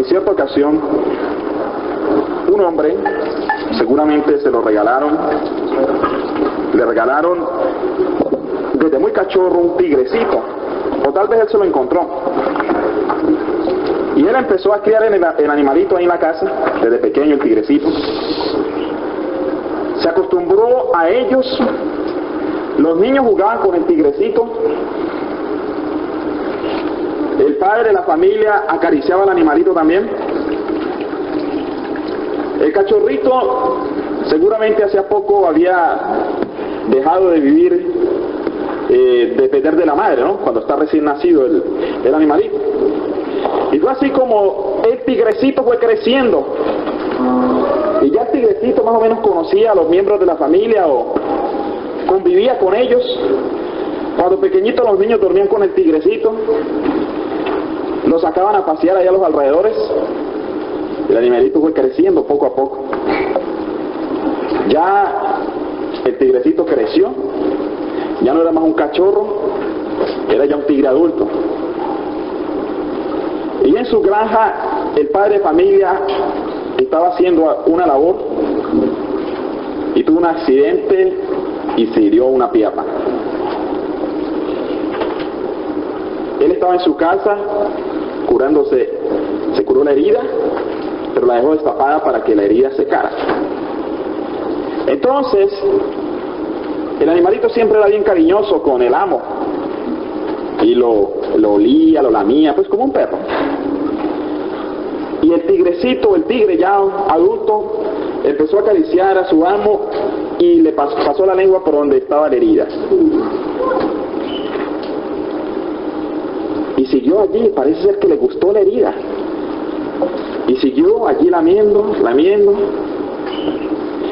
En cierta ocasión, un hombre, seguramente se lo regalaron, le regalaron desde muy cachorro un tigrecito, o tal vez él se lo encontró. Y él empezó a criar el animalito ahí en la casa, desde pequeño, el tigrecito. Se acostumbró a ellos, los niños jugaban con el tigrecito, el padre de la familia acariciaba al animalito también. El cachorrito seguramente hacía poco había dejado de vivir, depender de la madre, ¿no? Cuando está recién nacido el animalito. Y fue así como el tigrecito fue creciendo. Y ya el tigrecito más o menos conocía a los miembros de la familia o convivía con ellos. Cuando pequeñitos los niños dormían con el tigrecito, lo sacaban a pasear allá a los alrededores. El animalito fue creciendo poco a poco. Ya el tigrecito creció, ya no era más un cachorro, era ya un tigre adulto. Y en su granja el padre de familia estaba haciendo una labor y tuvo un accidente y se hirió una pierna. Él estaba en su casa curándose, se curó la herida, pero la dejó destapada para que la herida secara. Entonces, el animalito siempre era bien cariñoso con el amo y lo olía, lo lamía, pues como un perro. Y el tigrecito, el tigre ya adulto, empezó a acariciar a su amo y le pasó la lengua por donde estaba la herida. Y siguió allí, parece ser que le gustó la herida. Y siguió allí lamiendo.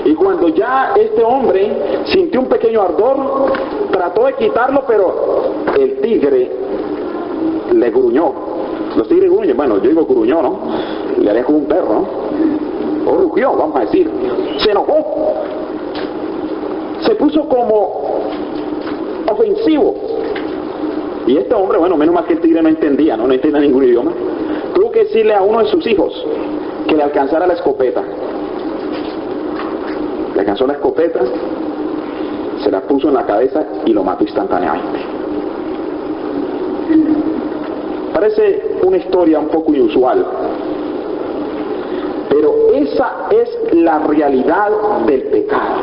Y cuando ya este hombre sintió un pequeño ardor, trató de quitarlo, pero el tigre le gruñó. Los tigres gruñen, bueno, yo digo gruñó, ¿no? Le haría como un perro, ¿no? O rugió, vamos a decir. Se enojó. Se puso como ofensivo. Y este hombre, bueno, menos mal que el tigre no entendía, no entendía ningún idioma. Tuvo que decirle a uno de sus hijos que le alcanzara la escopeta. Le alcanzó la escopeta, se la puso en la cabeza y lo mató instantáneamente. Parece una historia un poco inusual, pero esa es la realidad del pecado.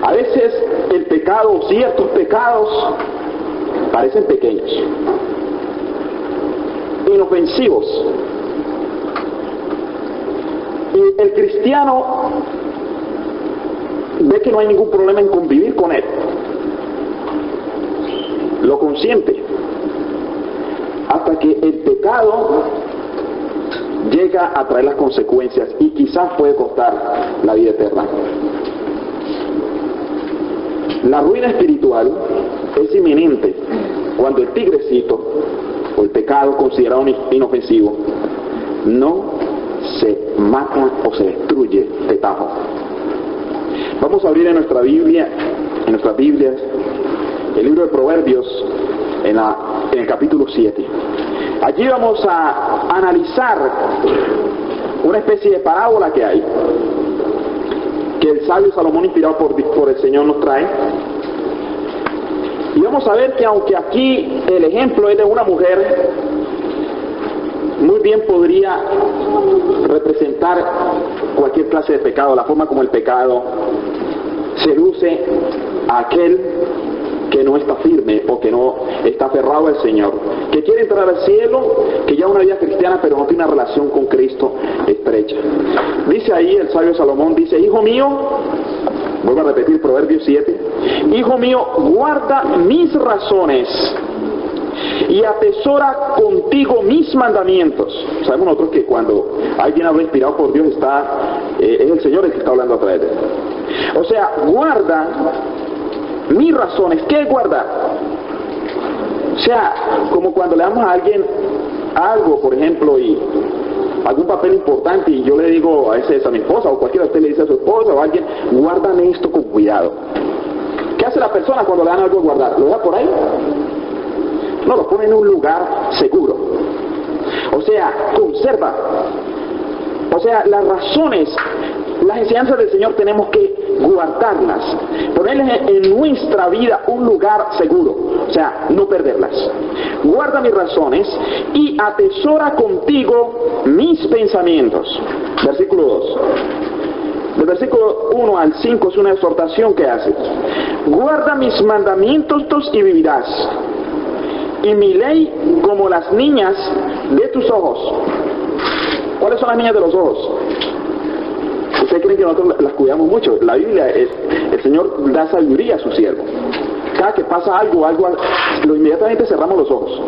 A veces el pecado, ciertos pecados, parecen pequeños, inofensivos. Y el cristiano ve que no hay ningún problema en convivir con él. Lo consiente. Hasta que el pecado llega a traer las consecuencias y quizás puede costar la vida eterna. La ruina espiritual es inminente cuando el tigrecito o el pecado considerado inofensivo no se mata o se destruye de tajo. Vamos a abrir en nuestra Biblia, en nuestras Biblias, el libro de Proverbios en el capítulo 7. Allí vamos a analizar una especie de parábola que hay, que el sabio Salomón, inspirado por el Señor, nos trae. Y vamos a ver que aunque aquí el ejemplo es de una mujer, muy bien podría representar cualquier clase de pecado, la forma como el pecado seduce a aquel que no está firme o que no está aferrado al Señor, que quiere entrar al cielo, que ya una vida cristiana pero no tiene una relación con Cristo estrecha. Dice ahí el sabio Salomón, dice: hijo mío, vuelvo a repetir Proverbios 7, hijo mío, guarda mis razones y atesora contigo mis mandamientos. Sabemos nosotros que cuando alguien habla inspirado por Dios es el Señor el que está hablando a través de él. O sea, guarda mis razones. ¿Qué es guardar? O sea, como cuando le damos a alguien algo, por ejemplo, y algún papel importante, y yo le digo a veces a mi esposa, o cualquiera de ustedes le dice a su esposa o a alguien: guárdame esto con cuidado. ¿Qué hace la persona cuando le dan algo a guardar? ¿Lo deja por ahí? No, lo pone en un lugar seguro. O sea, conserva. O sea, las razones, las enseñanzas del Señor tenemos que guardarlas, ponerles en nuestra vida un lugar seguro, o sea, no perderlas. Guarda mis razones y atesora contigo mis pensamientos. Versículo 2. Del versículo 1 al 5 es una exhortación que hace. Guarda mis mandamientos y vivirás, y mi ley como las niñas de tus ojos. ¿Cuáles son las niñas de los ojos? ¿Ustedes creen que nosotros las cuidamos mucho? La Biblia, el Señor da sabiduría a su siervo. Cada que pasa algo, lo inmediatamente cerramos los ojos.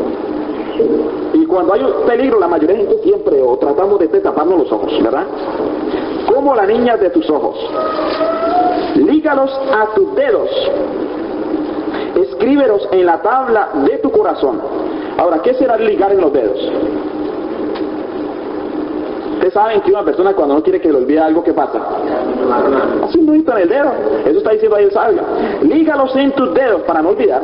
Y cuando hay un peligro, la mayoría de gente siempre, o tratamos de taparnos los ojos, ¿verdad? Como la niña de tus ojos. Lígalos a tus dedos. Escríbelos en la tabla de tu corazón. Ahora, ¿qué será ligar en los dedos? Ustedes saben que una persona cuando no quiere que le olvide algo, ¿qué pasa? Hace un nudito en el dedo. Eso está diciendo ahí el sabio. Lígalos en tus dedos para no olvidar.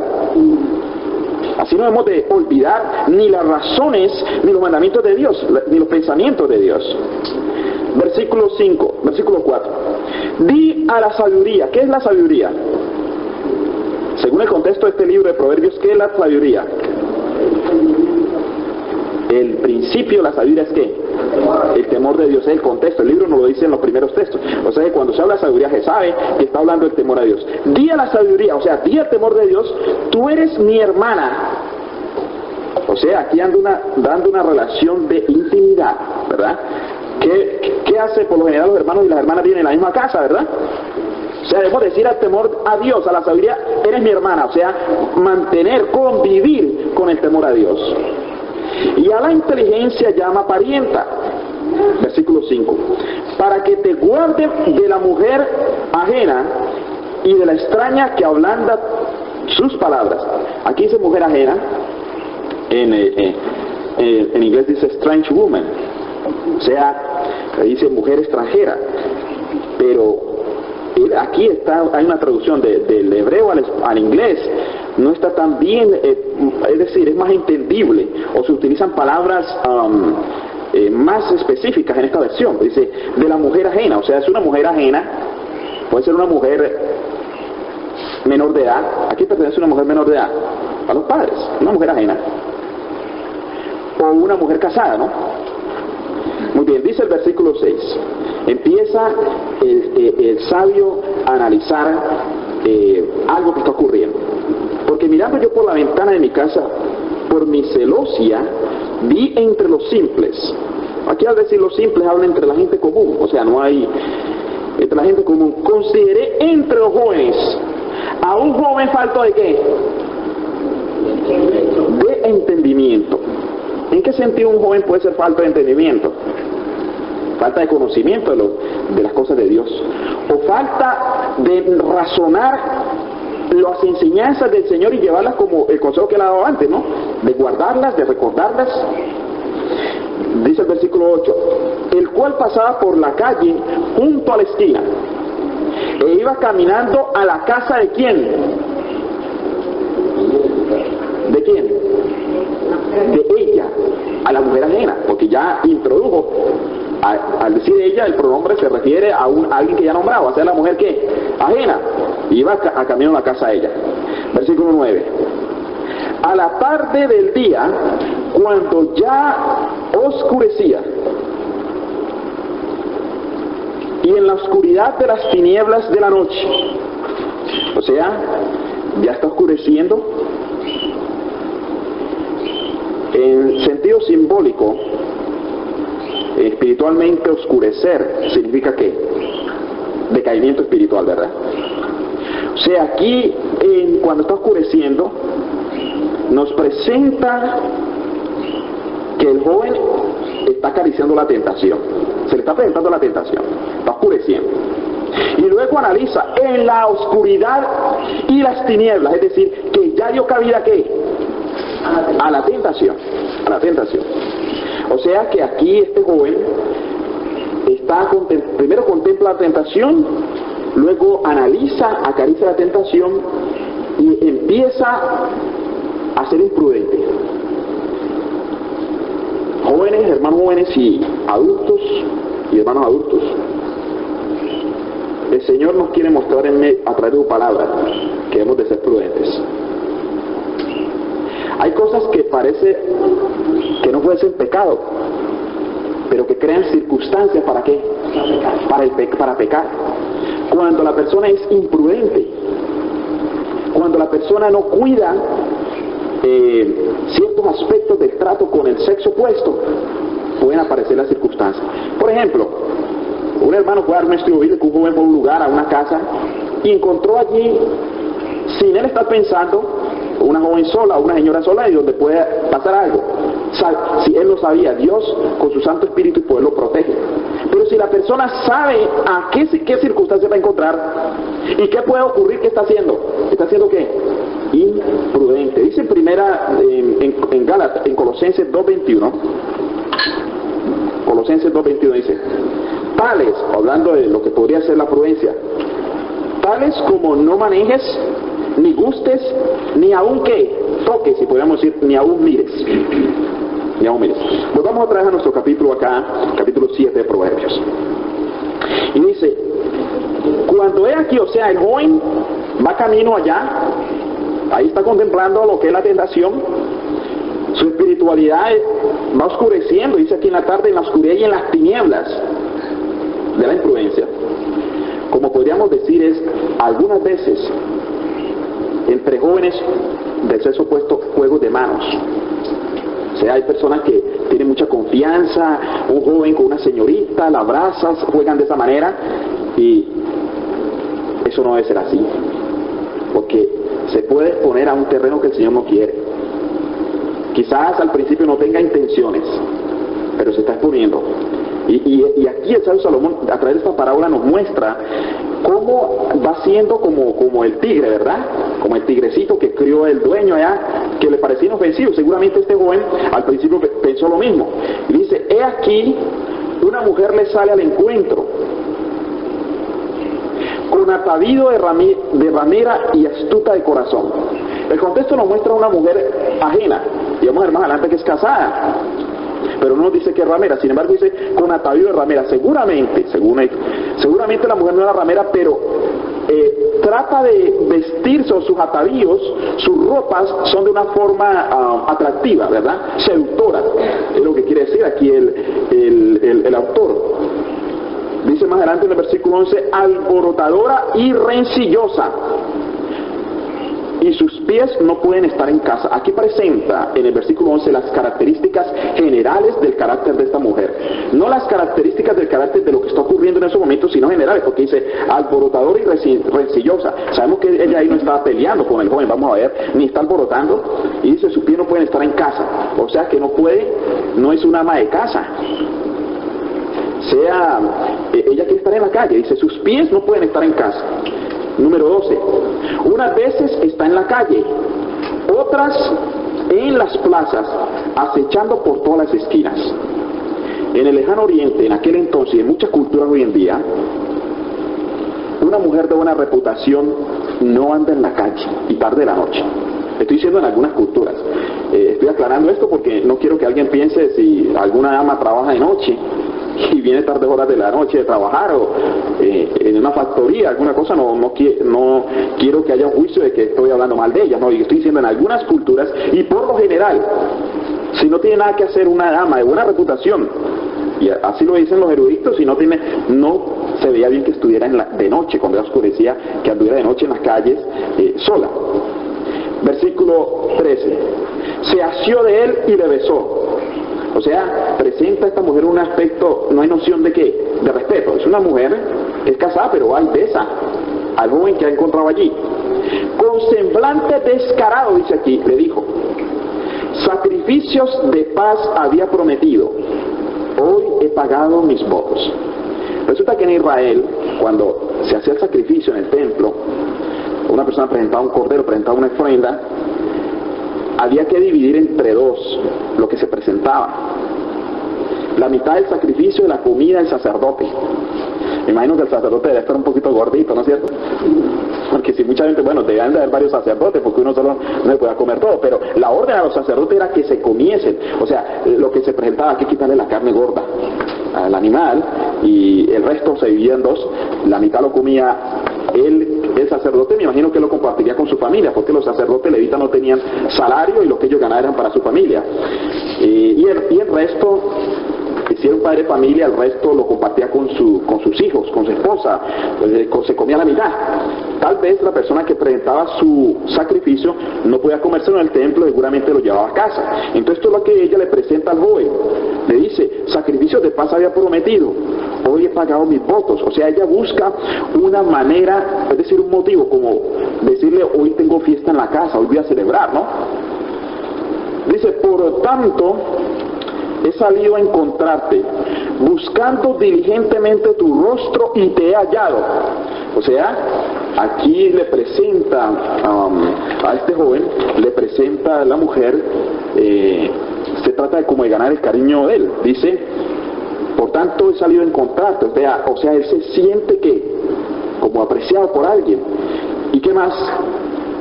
Así no hemos de olvidar ni las razones, ni los mandamientos de Dios, ni los pensamientos de Dios. Versículo 5, versículo 4. Di a la sabiduría. ¿Qué es la sabiduría? Según el contexto de este libro de Proverbios, ¿qué es la sabiduría? El principio de la sabiduría es ¿qué? El temor de Dios. Es el contexto. El libro nos lo dice en los primeros textos. O sea que cuando se habla de sabiduría se sabe que está hablando del temor a Dios. Di a la sabiduría, o sea, di al temor de Dios, tú eres mi hermana. O sea, aquí dando una relación de intimidad, ¿verdad? ¿Qué hace por lo general los hermanos y las hermanas viven en la misma casa, verdad? O sea, debemos decir al temor a Dios, a la sabiduría, eres mi hermana. O sea, convivir con el temor a Dios. Y a la inteligencia llama parienta. Versículo 5. Para que te guarde de la mujer ajena y de la extraña que ablanda sus palabras. Aquí dice mujer ajena. En inglés dice strange woman. O sea, dice mujer extranjera. Pero aquí hay una traducción del hebreo al inglés. No está tan bien, es decir, es más entendible, o se utilizan palabras más específicas en esta versión. Dice, de la mujer ajena, o sea, es una mujer ajena, puede ser una mujer menor de edad. ¿A quién pertenece una mujer menor de edad? A los padres, una mujer ajena. O una mujer casada, ¿no? Muy bien, dice el versículo 6. Empieza el sabio a analizar algo que está ocurriendo. Porque mirando yo por la ventana de mi casa, por mi celosia, vi entre los simples. Aquí al decir los simples habla entre la gente común, o sea, no hay entre la gente común. Consideré entre los jóvenes a un joven falto de ¿qué? De entendimiento. ¿En qué sentido un joven puede ser falto de entendimiento? Falta de conocimiento de las cosas de Dios, o falta de razonar las enseñanzas del Señor y llevarlas como el consejo que le ha dado antes, ¿no? De guardarlas, de recordarlas. Dice el versículo 8, el cual pasaba por la calle junto a la esquina e iba caminando a la casa de ¿quién? ¿De quién? De ella, a la mujer ajena, porque ya introdujo, al decir ella, el pronombre se refiere a alguien que ya nombraba, o sea, la mujer que ajena, iba a camino a la casa de ella. Versículo 9. A la tarde del día, cuando ya oscurecía, y en la oscuridad de las tinieblas de la noche, o sea, ya está oscureciendo. En sentido simbólico, espiritualmente oscurecer significa ¿qué? Decaimiento espiritual, ¿verdad? O sea, aquí cuando está oscureciendo nos presenta que el joven está acariciando la tentación, se le está presentando la tentación, está oscureciendo, y luego analiza en la oscuridad y las tinieblas, es decir, que ya dio cabida ¿qué? A la tentación, a la tentación. O sea que aquí este joven primero contempla la tentación, luego analiza, acaricia la tentación y empieza a ser imprudente. Jóvenes, hermanos jóvenes y adultos y hermanos adultos, el Señor nos quiere mostrar a través de su palabra que hemos de ser prudentes. Hay cosas que parece que no pueden ser pecado, pero que crean circunstancias ¿para qué? Para pecar. Cuando la persona es imprudente, cuando la persona no cuida ciertos aspectos del trato con el sexo opuesto, pueden aparecer las circunstancias. Por ejemplo, un hermano puede dar un estudio bíblico, un joven fue a un lugar, a una casa, y encontró allí, sin él estar pensando, una joven sola, una señora sola, y donde puede pasar algo. Si él lo sabía, Dios con su Santo Espíritu y poder lo protege. Pero si la persona sabe a qué circunstancia va a encontrar y qué puede ocurrir, ¿qué está haciendo? ¿Está haciendo qué? Imprudente. Dice en Gálatas, en Colosenses 2:21, Colosenses 2:21 dice, tales, hablando de lo que podría ser la prudencia, tales como no manejes, ni gustes, ni aun que toques, si podríamos decir, ni aun mires. Ni aun mires. Pues vamos otra vez a nuestro capítulo acá, capítulo 7 de Proverbios. Y dice, cuando es aquí, o sea, el joven va camino allá, ahí está contemplando lo que es la tentación, su espiritualidad va oscureciendo, dice aquí en la tarde, en la oscuridad y en las tinieblas de la imprudencia. Como podríamos decir es, algunas veces, entre jóvenes del sexo opuesto, juegos de manos. O sea, hay personas que tienen mucha confianza, un joven con una señorita, la abrazas, juegan de esa manera, y eso no debe ser así, porque se puede exponer a un terreno que el Señor no quiere. Quizás al principio no tenga intenciones, pero se está exponiendo. Y aquí el sabio Salomón, a través de esta parábola, nos muestra cómo va siendo como el tigre, ¿verdad? Como el tigrecito que crió el dueño allá, que le parecía inofensivo. Seguramente este joven al principio pensó lo mismo. Y dice, he aquí, una mujer le sale al encuentro, con atavío de ramera y astuta de corazón. El contexto nos muestra a una mujer ajena, y vamos a ver más adelante que es casada, pero no nos dice que es ramera. Sin embargo dice con atavío de ramera. Seguramente la mujer no era ramera, pero trata de vestirse, o sus atavíos, sus ropas son de una forma atractiva, ¿verdad? Seductora, es lo que quiere decir aquí el autor. Dice más adelante en el versículo 11, alborotadora y rencillosa, y sus pies no pueden estar en casa. Aquí presenta en el versículo 11 las características generales del carácter de esta mujer. No las características del carácter de lo que está ocurriendo en esos momentos, sino generales, porque dice alborotadora y rencillosa. Sabemos que ella ahí no estaba peleando con el joven, vamos a ver, ni está alborotando, y dice sus pies no pueden estar en casa. O sea que no es una ama de casa. Ella quiere estar en la calle, dice sus pies no pueden estar en casa. Número 12, unas veces está en la calle, otras en las plazas, acechando por todas las esquinas. En el lejano oriente, en aquel entonces, y en muchas culturas hoy en día, una mujer de buena reputación no anda en la calle y tarde de la noche. Estoy diciendo en algunas culturas. Estoy aclarando esto porque no quiero que alguien piense si alguna ama trabaja de noche y viene tarde horas de la noche de trabajar, o en una factoría, alguna cosa, no quiero que haya un juicio de que estoy hablando mal de ella. No, yo estoy diciendo en algunas culturas, y por lo general, si no tiene nada que hacer una dama de buena reputación, y así lo dicen los eruditos, si no se veía bien que estuviera de noche, cuando ya oscurecía, que anduviera de noche en las calles sola. Versículo 13, se asió de él y le besó. O sea, presenta a esta mujer un aspecto, no hay noción de qué, de respeto. Es una mujer, es casada, pero va y besa al joven que ha encontrado allí. Con semblante descarado, dice aquí, le dijo, sacrificios de paz había prometido, hoy he pagado mis votos. Resulta que en Israel, cuando se hacía el sacrificio en el templo, una persona presentaba un cordero, presentaba una ofrenda, había que dividir entre dos lo que se presentaba. La mitad del sacrificio de la comida del sacerdote. Me imagino que el sacerdote debe estar un poquito gordito, ¿no es cierto? Porque porque si mucha gente, bueno, debían de haber varios sacerdotes, porque uno solo no se podía comer todo, pero la orden a los sacerdotes era que se comiesen, o sea, lo que se presentaba, hay que quitarle la carne gorda al animal, y el resto se dividía en dos, la mitad lo comía el sacerdote, me imagino que lo compartiría con su familia, porque los sacerdotes levitas no tenían salario y lo que ellos ganaban eran para su familia, y el resto, si era un padre de familia, el resto lo compartía con sus hijos, con su esposa, se comía la mitad. Tal vez la persona que presentaba su sacrificio no podía comérselo en el templo, seguramente lo llevaba a casa. Entonces todo lo que ella le presenta al joven, le dice, sacrificio de paz había prometido, hoy he pagado mis votos. O sea, ella busca una manera, es decir, un motivo, como decirle, hoy tengo fiesta en la casa, hoy voy a celebrar, ¿no? Dice, por tanto, he salido a encontrarte, buscando diligentemente tu rostro y te he hallado. O sea, aquí le presenta a este joven, le presenta a la mujer, se trata de como de ganar el cariño de él. Dice, por tanto he salido a encontrarte. O sea, él se siente que como apreciado por alguien. ¿Y qué más?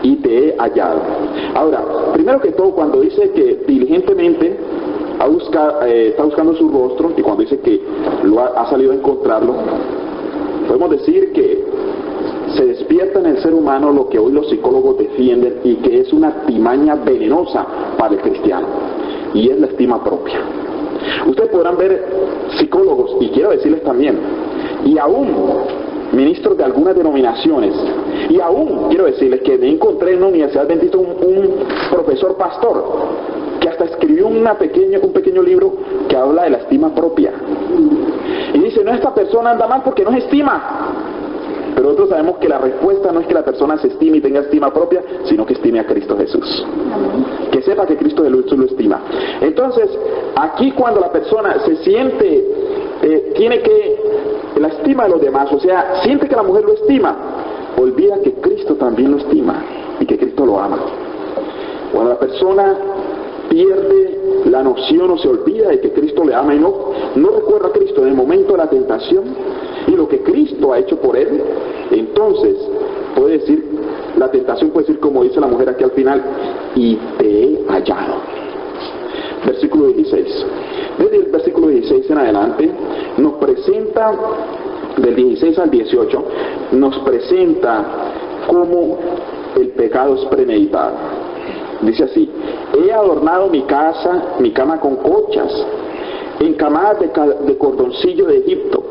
Y te he hallado. Ahora, primero que todo, cuando dice que diligentemente está buscando su rostro, y cuando dice que ha salido a encontrarlo, podemos decir que se despierta en el ser humano lo que hoy los psicólogos defienden y que es una artimaña venenosa para el cristiano, y es la estima propia. Ustedes podrán ver psicólogos, y quiero decirles también, y aún ministros de algunas denominaciones, y aún quiero decirles que me encontré en una universidad adventista un profesor pastor que hasta escribió un pequeño libro que habla de la estima propia, y dice, no, esta persona anda mal porque no se estima. Pero nosotros sabemos que la respuesta no es que la persona se estime y tenga estima propia, sino que estime a Cristo Jesús, que sepa que Cristo Jesús lo estima. Entonces, aquí cuando la persona se siente, tiene que la estima de los demás, o sea, siente que la mujer lo estima, olvida que Cristo también lo estima y que Cristo lo ama. Cuando la persona pierde la noción o se olvida de que Cristo le ama y no recuerda a Cristo en el momento de la tentación y lo que Cristo ha hecho por él, entonces puede decir, la tentación puede decir, como dice la mujer aquí al final, y te he hallado. Versículo 16. Desde el versículo 16 en adelante nos presenta, del 16 al 18, nos presenta cómo el pecado es premeditado. Dice así, he adornado mi casa, mi cama con colchas, encamadas de cordoncillo de Egipto.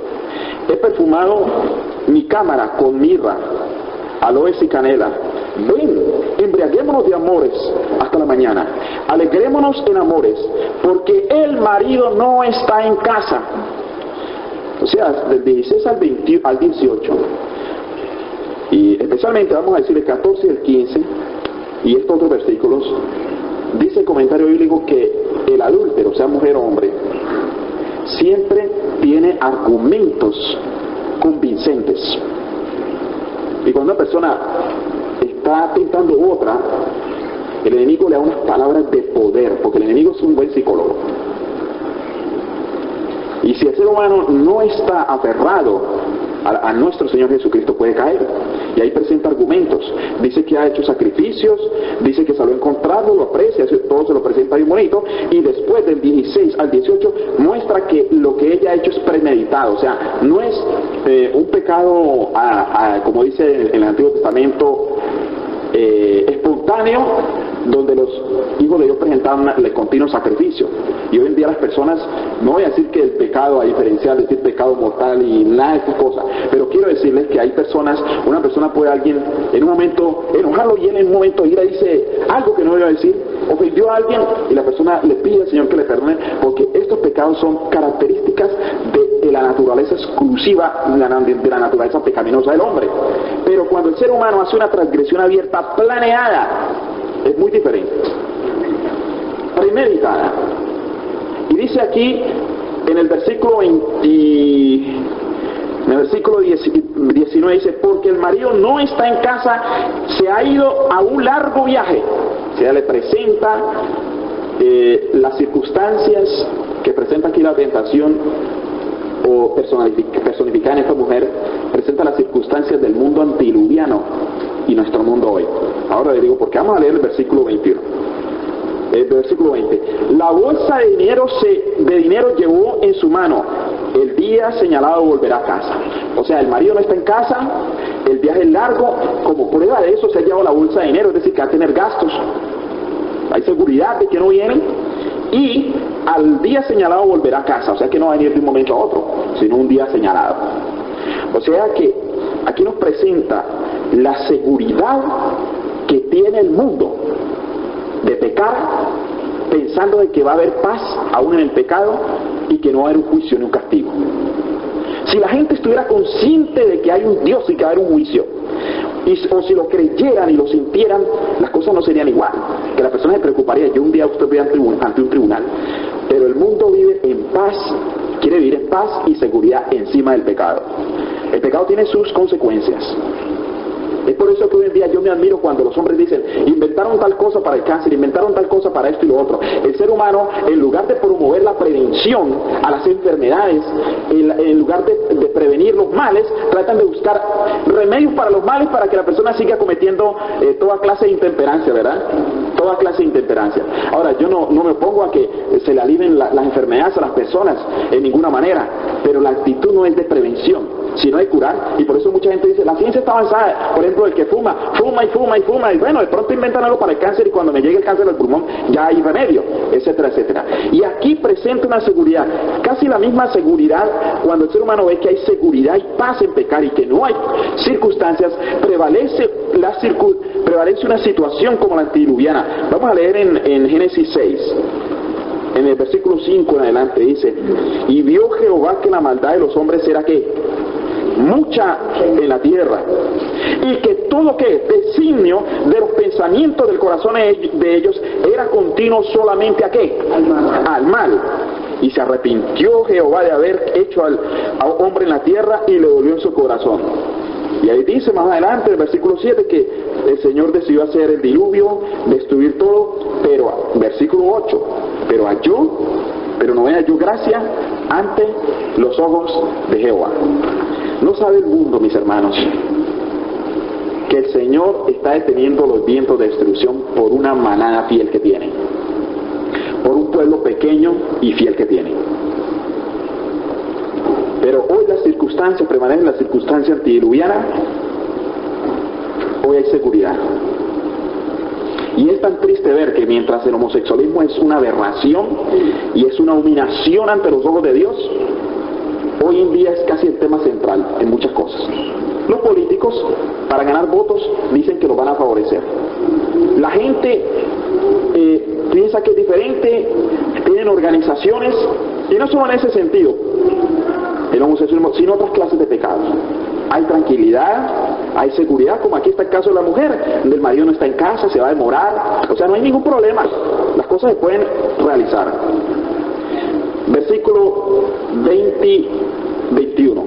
He perfumado mi cámara con mirra, aloes y canela. Ven, embriaguémonos de amores hasta la mañana. Alegrémonos en amores, porque el marido no está en casa. O sea, del 16 al 18. Y especialmente vamos a decir el 14 y el 15, y estos otros versículos, dice el comentario bíblico que el adúltero, sea mujer o hombre, siempre tiene argumentos convincentes. Y cuando una persona está tentando otra, el enemigo le da unas palabras de poder, porque el enemigo es un buen psicólogo. Y si el ser humano no está aferrado a nuestro Señor Jesucristo, puede caer. Y ahí presenta argumentos. Dice que ha hecho sacrificios, dice que salió a encontrarlo, lo aprecia, todo se lo presenta bien bonito. Y después del 16 al 18 muestra que lo que ella ha hecho es premeditado. O sea, no es un pecado, como dice en el Antiguo Testamento, espontáneo, donde los hijos de Dios presentaban el continuo sacrificio. Y hoy en día las personas, no voy a decir que el pecado, a diferenciar, decir pecado mortal y nada de estas cosas, pero quiero decirles que hay personas, una persona puede alguien en un momento enojarlo y él en un momento ira y dice algo que no iba a decir, ofendió a alguien y la persona le pide al Señor que le perdone, porque estos pecados son características de la naturaleza exclusiva, de la naturaleza pecaminosa del hombre. Pero cuando el ser humano hace una transgresión abierta, planeada, es muy diferente, premeditada. Y dice aquí en el versículo 19 dice, porque el marido no está en casa, se ha ido a un largo viaje. O sea, le presenta las circunstancias que presenta aquí la tentación, o personificada en esta mujer, presenta las circunstancias del mundo antidiluviano, y nuestro mundo hoy. Ahora le digo, porque vamos a leer el versículo 21. El versículo 20. La bolsa de dinero llevó en su mano. El día señalado volverá a casa. O sea, el marido no está en casa, el viaje es largo. Como prueba de eso se ha llevado la bolsa de dinero, es decir, que va a tener gastos. Hay seguridad de que no viene. Y al día señalado volverá a casa. O sea que no va a venir de un momento a otro, sino un día señalado. O sea que aquí nos presenta la seguridad que tiene el mundo de pecar, pensando de que va a haber paz aún en el pecado y que no va a haber un juicio ni un castigo. Si la gente estuviera consciente de que hay un Dios y que va a haber un juicio, o si lo creyeran y lo sintieran, las cosas no serían igual. Que la persona se preocuparía, yo un día usted ve ante un tribunal, pero el mundo vive en paz, quiere vivir en paz y seguridad encima del pecado. El pecado tiene sus consecuencias. Es por eso que hoy en día yo me admiro cuando los hombres dicen, inventaron tal cosa para el cáncer, inventaron tal cosa para esto y lo otro. El ser humano, en lugar de promover la prevención a las enfermedades, en lugar de prevenir los males, tratan de buscar remedios para los males para que la persona siga cometiendo toda clase de intemperancia, ¿verdad? Toda clase de intemperancia. Ahora, yo no me opongo a que se le alivien las enfermedades a las personas en ninguna manera, pero la actitud no es de prevención, sino de curar. Y por eso mucha gente dice, la ciencia está avanzada. Por ejemplo, el que fuma, y bueno, de pronto inventan algo para el cáncer y cuando me llegue el cáncer del pulmón ya hay remedio, etcétera, etcétera. Y aquí presenta una seguridad, casi la misma seguridad cuando el ser humano ve que hay seguridad y paz en pecar y que no hay circunstancias, prevalece una situación como la antediluviana. Vamos a leer en Génesis 6. En el versículo 5 en adelante dice, y vio Jehová que la maldad de los hombres era ¿qué? Mucha en la tierra, y que todo que designio de los pensamientos del corazón de ellos era continuo solamente ¿a qué? Al mal. Y se arrepintió Jehová de haber hecho al hombre en la tierra y le dolió en su corazón. Y ahí dice más adelante, el versículo 7, que el Señor decidió hacer el diluvio, destruir todo, pero, versículo 8, pero no halló gracia ante los ojos de Jehová. No sabe el mundo, mis hermanos, que el Señor está deteniendo los vientos de destrucción por una manada fiel que tiene, por un pueblo pequeño y fiel que tiene. Pero hoy las circunstancias, permanecen las circunstancias antediluvianas, hoy hay seguridad. Y es tan triste ver que mientras el homosexualismo es una aberración y es una humillación ante los ojos de Dios, hoy en día es casi el tema central en muchas cosas. Los políticos, para ganar votos, dicen que los van a favorecer. La gente piensa que es diferente, tienen organizaciones, y no solo en ese sentido, el homosexualismo, sino otras clases de pecados. Hay tranquilidad, hay seguridad, como aquí está el caso de la mujer, donde el marido no está en casa, se va a demorar, o sea, no hay ningún problema, las cosas se pueden realizar. Versículo 21.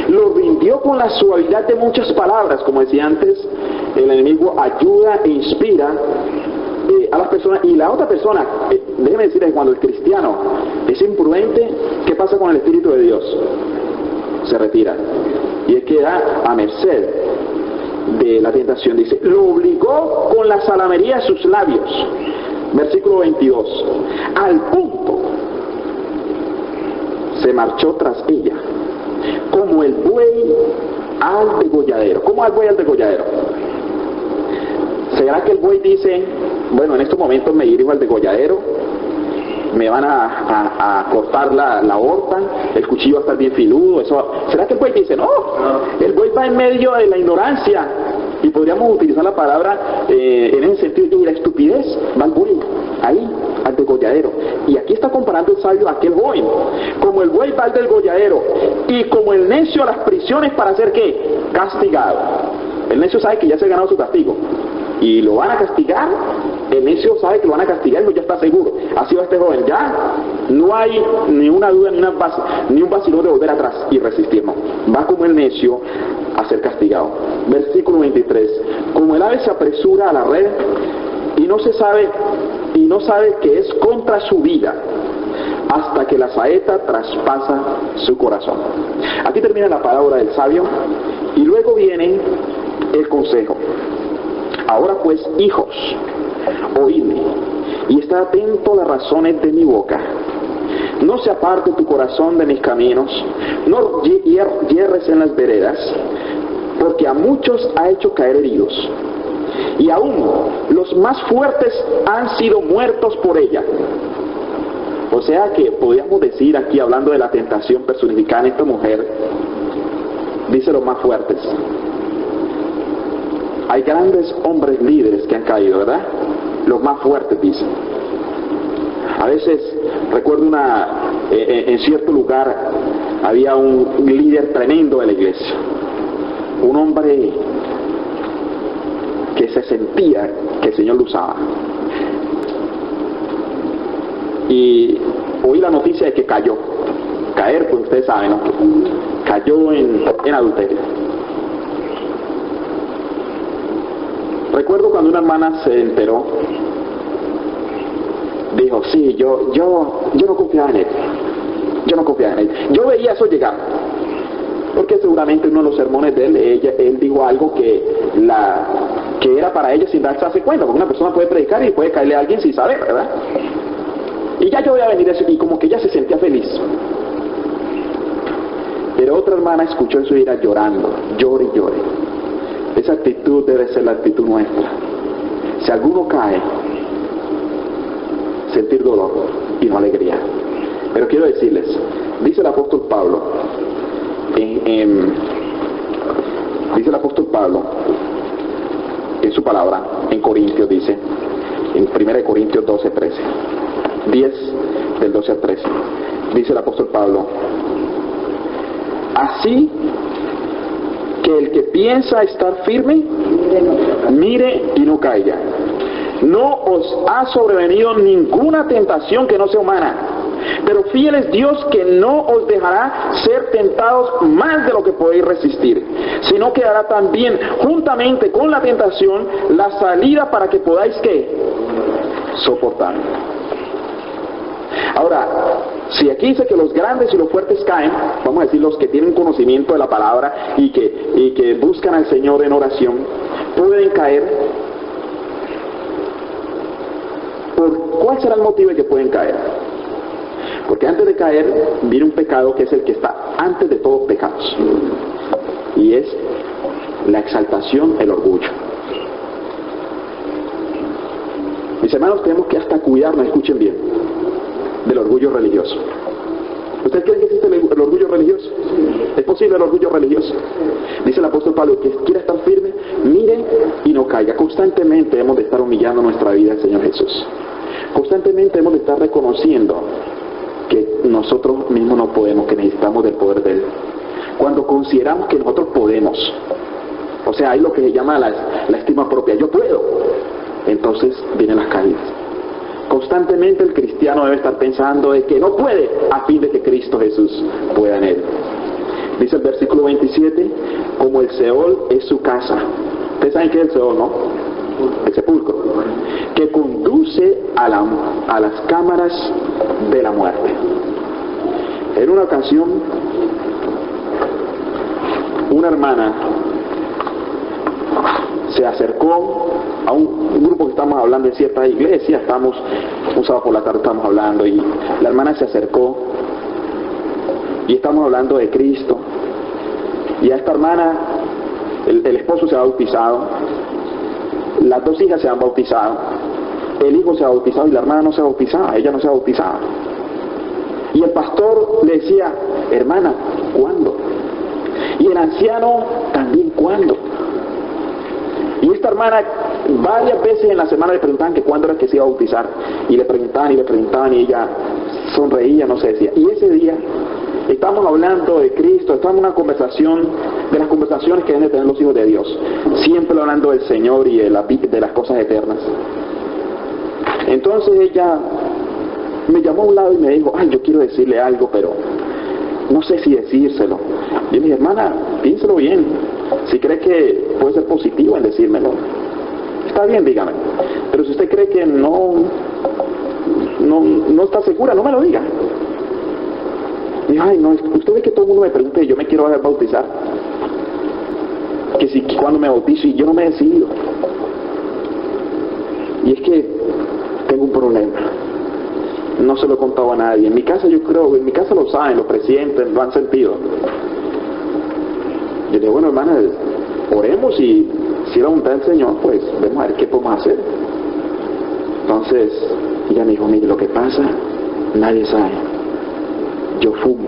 Lo rindió con la suavidad de muchas palabras, como decía antes, el enemigo ayuda e inspira a las personas, y la otra persona, déjeme decirles que cuando el cristiano es imprudente, ¿qué pasa con el Espíritu de Dios? Se retira y él queda a merced de la tentación. Dice, lo obligó con la salamería de sus labios, versículo 22, al punto se marchó tras ella como el buey al degolladero. ¿Cómo al buey al degolladero? ¿Será que el buey dice, bueno, en estos momentos me dirijo al degolladero, me van a cortar la aorta, el cuchillo va a estar bien filudo? Eso? ¿Será que el buey dice, no? El buey va en medio de la ignorancia, y podríamos utilizar la palabra en ese sentido, y la estupidez, va el buey ahí, al degolladero. Y aquí está comparando el sabio a aquel joven. Como el buey va al degolladero, y como el necio a las prisiones para ser ¿qué? Castigado. El necio sabe que ya se ha ganado su castigo, y lo van a castigar. El necio sabe que lo van a castigar y ya está seguro. Así va este joven. Ya no hay ni una duda ni un vacilón de volver atrás y resistirnos. Va como el necio a ser castigado. Versículo 23. Como el ave se apresura a la red y no sabe que es contra su vida, hasta que la saeta traspasa su corazón. Aquí termina la parábola del sabio, y luego viene el consejo. Ahora pues, hijos, oídme, y está atento a las razones de mi boca. No se aparte tu corazón de mis caminos, no yerres en las veredas, porque a muchos ha hecho caer heridos, y aún los más fuertes han sido muertos por ella. O sea que podríamos decir aquí, hablando de la tentación personificada en esta mujer, dice los más fuertes. Hay grandes hombres líderes que han caído, ¿verdad? Los más fuertes, dicen. A veces, recuerdo en cierto lugar, había un líder tremendo de la iglesia. Un hombre que se sentía que el Señor lo usaba. Y oí la noticia de que cayó. Caer, pues ustedes saben, ¿no? Cayó en adulterio. Recuerdo cuando una hermana se enteró, dijo, sí, yo no confiaba en él. Yo no confiaba en él. Yo veía eso llegar. Porque seguramente en uno de los sermones de él dijo algo que era para ella sin darse cuenta. Porque una persona puede predicar y puede caerle a alguien sin saber, ¿verdad? Y ya yo voy a venir eso, y como que ella se sentía feliz. Pero otra hermana escuchó eso y era llorando, llore y llore. Esa actitud debe ser la actitud nuestra. Si alguno cae, sentir dolor y no alegría. Pero quiero decirles, dice el apóstol Pablo, dice el apóstol Pablo en su palabra, en Corintios, dice, en 1 Corintios 12, 13, 10 del 12 al 13, dice el apóstol Pablo, así que el que piensa estar firme, mire y no caiga. No os ha sobrevenido ninguna tentación que no sea humana, pero fiel es Dios que no os dejará ser tentados más de lo que podéis resistir, sino que dará también juntamente con la tentación la salida para que podáis ¿qué? Soportar. Ahora, si aquí dice que los grandes y los fuertes caen, vamos a decir los que tienen conocimiento de la palabra y que buscan al Señor en oración, pueden caer. ¿Cuál será el motivo de que pueden caer? Porque antes de caer viene un pecado que es el que está antes de todos pecados, y es la exaltación, el orgullo. Mis hermanos, tenemos que hasta cuidarnos, escuchen bien, del orgullo religioso. ¿Ustedes creen que existe el orgullo religioso? ¿Es posible el orgullo religioso? Dice el apóstol Pablo, que quiera estar firme, mire y no caiga. Constantemente hemos de estar humillando nuestra vida al Señor Jesús. Constantemente hemos de estar reconociendo que nosotros mismos no podemos, que necesitamos del poder de Él. Cuando consideramos que nosotros podemos, o sea, hay lo que se llama la estima propia, yo puedo, entonces vienen las caídas. Constantemente el cristiano debe estar pensando de que no puede a fin de que Cristo Jesús pueda en él. Dice el versículo 27, como el Seol es su casa. Ustedes saben qué es el Seol, ¿no? El sepulcro. Que conduce a las cámaras de la muerte. En una ocasión, una hermana se acercó a un grupo que estamos hablando en cierta iglesia, un sábado por la tarde estamos hablando, y la hermana se acercó y estamos hablando de Cristo, y a esta hermana el esposo se ha bautizado, las dos hijas se han bautizado, el hijo se ha bautizado y la hermana no se ha bautizado, ella no se ha bautizado, y el pastor le decía, hermana, ¿cuándo? Y el anciano también, ¿cuándo? Y esta hermana varias veces en la semana le preguntaban que cuándo era que se iba a bautizar, y le preguntaban y ella sonreía, no se decía. Y ese día estamos hablando de Cristo, estamos en una conversación, de las conversaciones que deben de tener los hijos de Dios, siempre hablando del Señor y de las cosas eternas. Entonces ella me llamó a un lado y me dijo, ay, yo quiero decirle algo, pero no sé si decírselo. Y yo le dije, hermana, piénselo bien, si cree que puede ser positivo en decírmelo, está bien, dígame. Pero si usted cree que no está segura, no me lo diga. Y ay, no, usted ve que todo el mundo me pregunta y yo me quiero bautizar. que si cuando me bautizo, y yo no me he decidido. Y es que tengo un problema. No se lo he contado a nadie. En mi casa yo creo, en mi casa lo saben, lo presienten, lo han sentido. Yo digo, bueno, hermana, oremos y si la voluntad del Señor, pues vemos a ver qué podemos hacer. Entonces, ella me dijo, mire, lo que pasa, nadie sabe. Yo fumo.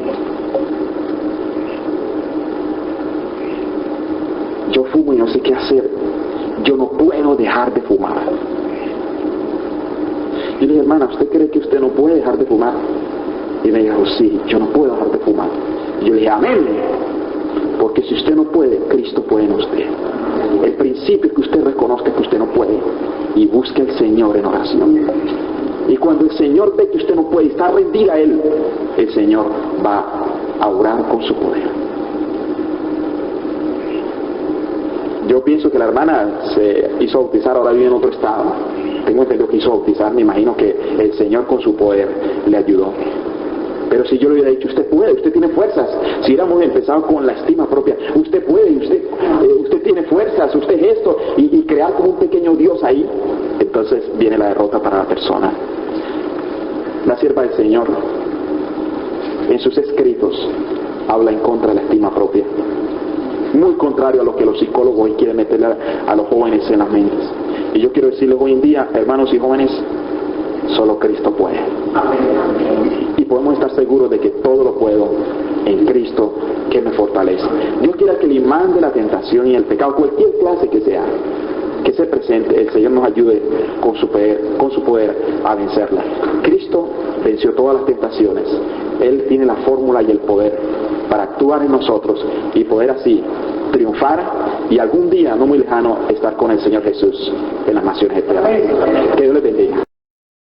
Yo fumo y no sé qué hacer. Yo no puedo dejar de fumar. Yo le dije, hermana, ¿usted cree que usted no puede dejar de fumar? Y me dijo, sí, yo no puedo dejar de fumar. Y yo le dije, amén. Porque si usted no puede, Cristo puede en usted. El principio es que usted reconozca que usted no puede y busque al Señor en oración. Y cuando el Señor ve que usted no puede y está rendida a Él, el Señor va a orar con su poder. Yo pienso que la hermana se hizo bautizar, ahora vive en otro estado. Tengo entendido que hizo bautizar, me imagino que el Señor con su poder le ayudó. Pero si yo le hubiera dicho, usted puede, usted tiene fuerzas. Si hubiéramos empezado con la estima propia, usted puede, usted tiene fuerzas, usted es esto, y crear como un pequeño Dios ahí, entonces viene la derrota para la persona. La sierva del Señor, en sus escritos, habla en contra de la estima propia. Muy contrario a lo que los psicólogos hoy quieren meterle a los jóvenes en las mentes. Y yo quiero decirles hoy en día, hermanos y jóvenes, solo Cristo puede. Y podemos estar seguros de que todo lo puedo en Cristo que me fortalece. Dios quiera que el imán de la tentación y el pecado, cualquier clase que sea, que se presente, el Señor nos ayude con su poder a vencerla. Cristo venció todas las tentaciones. Él tiene la fórmula y el poder para actuar en nosotros y poder así triunfar y algún día, no muy lejano, estar con el Señor Jesús en las naciones eternas. Que Dios les bendiga.